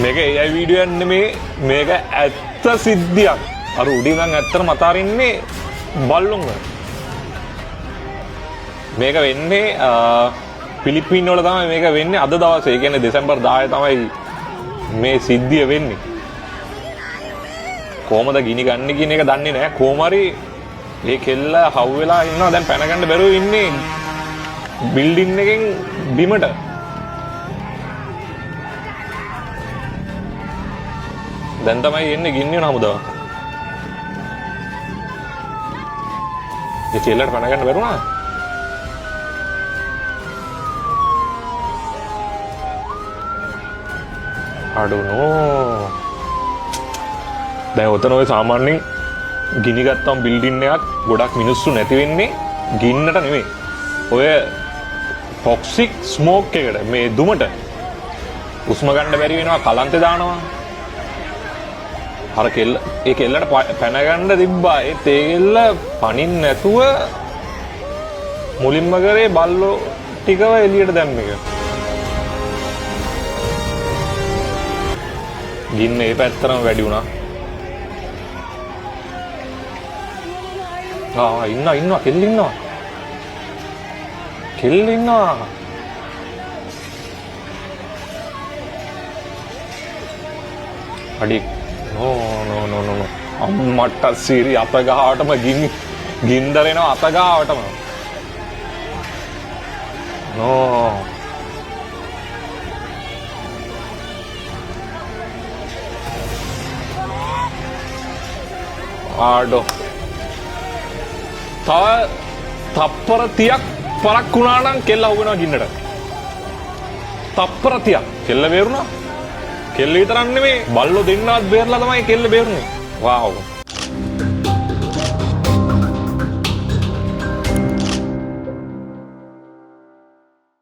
මේක AI video යන්නේ මේක ඇත්ත සිද්ධියක්. අර උඩින් නම් ඇත්තටම අතාරින්නේ බල්ලුන්ව. මේක වෙන්නේ පිලිප්පීන් වල තමයි මේක වෙන්නේ අද දවසේ. ඒ කියන්නේ දෙසැම්බර් 10 තමයි මේ සිද්ධිය වෙන්නේ. කොහමද ගිනි ගන්න කියන එක දන්නේ නැහැ. කොහොම හරි මේ කෙල්ල හවු වෙලා ඉන්නවා. දැන් පැන ගන්න බැරුව ඉන්නේ බිල්ඩින් එකෙන් බිමට. දැන් තමයි එන්නේ ගින්නේ නමුදව. ඒ කෙල්ලට පැන ගන්න බැරුණා. I don't know. දැන් ඔතන ඔය සාමාන්‍යයෙන් ගිනි ගත්තම බිල්ඩින් එකක් ගොඩක් මිනිස්සු නැති වෙන්නේ ගින්නට නෙමෙයි. ඔය ටොක්සික් ස්මෝක් එකට මේ දුමට උස්ම ගන්න බැරි වෙනවා කලන්තේ දානවා. අර කෙල්ල ඒ කෙල්ලට පැන ගන්න තිබ්බා. ඒ කෙල්ල පණින් නැතුව මුලින්ම කරේ බල්ලෝ ටිකව එළියට දැම්ම එක. ගින්න ඒ පැත්තටම වැඩි වුණා. ඉන්නවා කෙල්ල ඉන්නවා. අඩි නෝ අම්මට සිරි අත ගාවටම ගින්දර එනවා අත ගාවටම. නෝ ආඩෝ තව තප්පර 30ක් පරක් වුණා නම් කෙල්ල හුවෙනවා ගින්නට. තප්පර 30ක් කෙල්ල බේරුණා. කෙල්ල විතරක් නෙමෙයි බල්ලෝ දෙන්නවත් බේරලා තමයි කෙල්ල බේරුනේ. වාව්.